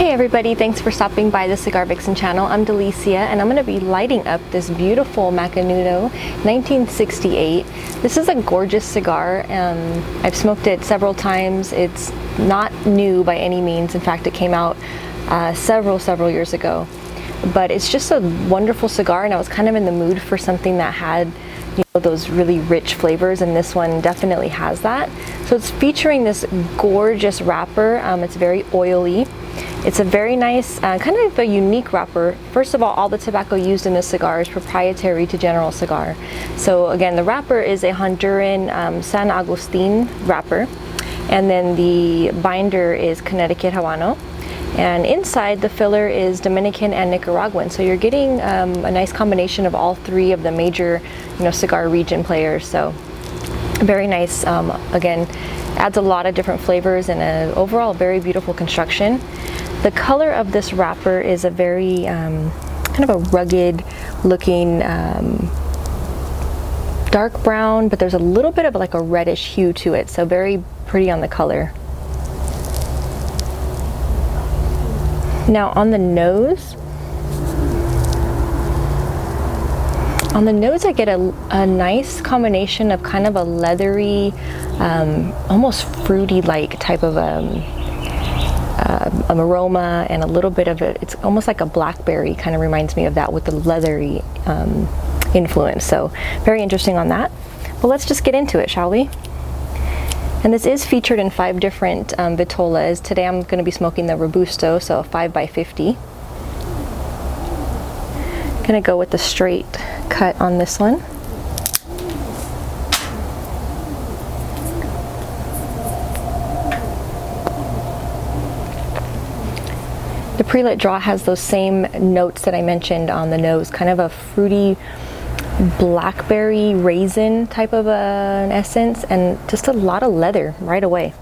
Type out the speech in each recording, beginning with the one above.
Hey everybody, thanks for stopping by the Cigar Vixen channel. I'm Delicia and I'm going to be lighting up this beautiful Macanudo 1968. This is a gorgeous cigar. I've smoked it several times. It's not new by any means. In fact, it came out several years ago. But it's just a wonderful cigar, and I was kind of in the mood for something that had, you know, those really rich flavors, and this one definitely has that. So it's featuring this gorgeous wrapper. It's very oily. It's a very nice, kind of a unique wrapper. First of all the tobacco used in this cigar is proprietary to General Cigar. So again, the wrapper is a Honduran San Agustin wrapper, and then the binder is Connecticut Habano. And inside, the filler is Dominican and Nicaraguan. So you're getting a nice combination of all three of the major, cigar region players. So very nice. Again, adds a lot of different flavors and an overall very beautiful construction. The color of this wrapper is a very kind of a rugged looking dark brown, but there's a little bit of like a reddish hue to it. So very pretty on the color. Now on the nose, I get a nice combination of kind of a leathery, almost fruity-like type of aroma, and a little bit of it. It's almost like a blackberry, kind of reminds me of that with the leathery influence. So very interesting on that. But let's just get into it, shall we? And this is featured in 5 different vitolas. Today I'm going to be smoking the Robusto, so a 5x50. Gonna go with the straight cut on this one. The pre-lit draw has those same notes that I mentioned on the nose, kind of a fruity blackberry raisin type of an essence, and just a lot of leather right away.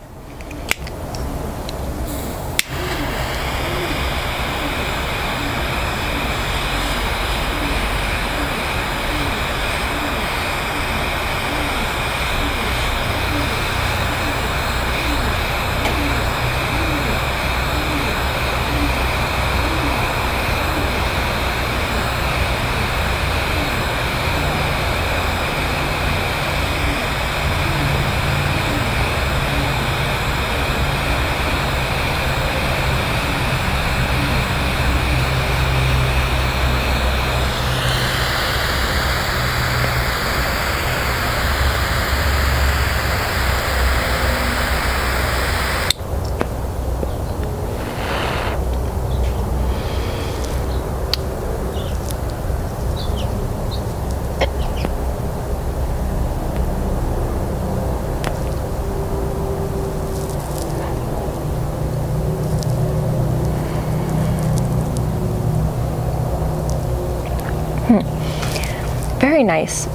Very nice,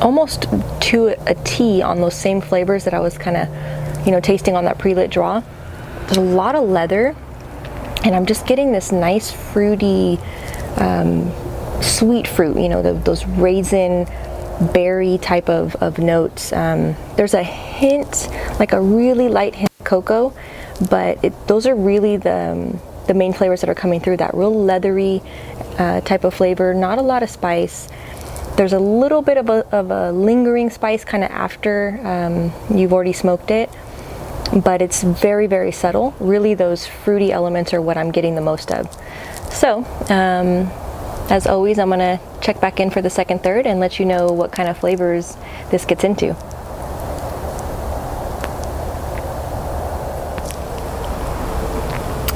almost to a T on those same flavors that I was kind of, tasting on that pre-lit draw. There's a lot of leather, and I'm just getting this nice fruity, sweet fruit, those raisin, berry type of notes. There's a hint, like a really light hint of cocoa, but those are really the main flavors that are coming through, that real leathery type of flavor, not a lot of spice. There's a little bit of a lingering spice kind of after you've already smoked it, but it's very subtle. Really, those fruity elements are what I'm getting the most of. So, as always, I'm gonna check back in for the second third and let you know what kind of flavors this gets into.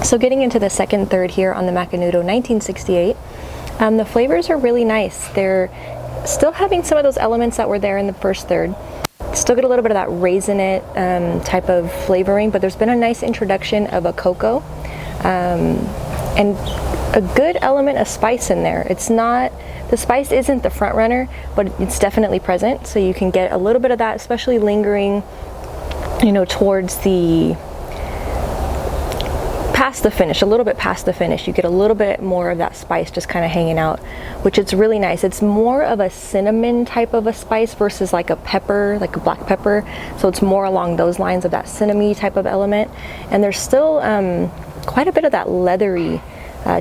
So getting into the second third here on the Macanudo 1968, the flavors are really nice. They're still having some of those elements that were there in the first third. Still get a little bit of that raisinette type of flavoring, but there's been a nice introduction of a cocoa and a good element of spice in there. It's not, the spice isn't the front runner, but it's definitely present. So you can get a little bit of that, especially lingering, towards the past the finish, a little bit past the finish. You get a little bit more of that spice just kind of hanging out, which is really nice. It's more of a cinnamon type of a spice versus like a pepper, like a black pepper. So it's more along those lines of that cinnamony type of element. And there's still quite a bit of that leathery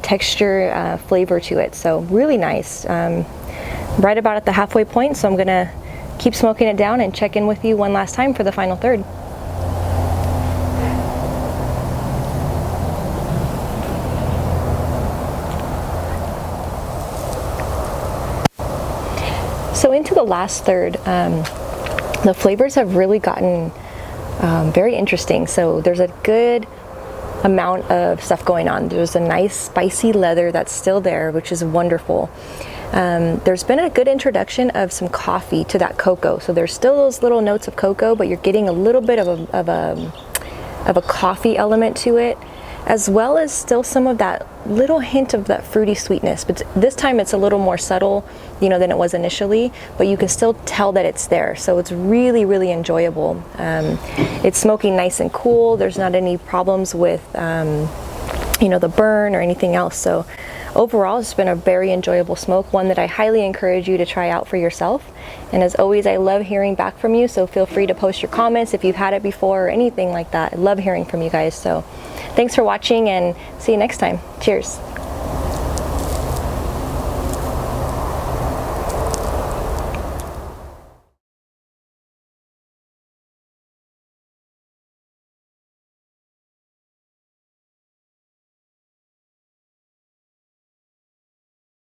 texture, flavor to it. So really nice. Right about at the halfway point, so I'm gonna keep smoking it down and check in with you one last time for the final third. So into the last third, the flavors have really gotten very interesting. So there's a good amount of stuff going on. There's a nice spicy leather that's still there, which is wonderful. There's been a good introduction of some coffee to that cocoa. So there's still those little notes of cocoa, but you're getting a little bit of a coffee element to it, as well as still some of that little hint of that fruity sweetness. But this time it's a little more subtle, you know, than it was initially, but you can still tell that it's there. So it's really, really enjoyable. It's smoking nice and cool. There's not any problems with, you know, the burn or anything else. So overall, it's been a very enjoyable smoke, one that I highly encourage you to try out for yourself. And as always, I love hearing back from you, so feel free to post your comments if you've had it before or anything like that. I love hearing from you guys. So thanks for watching and see you next time. Cheers.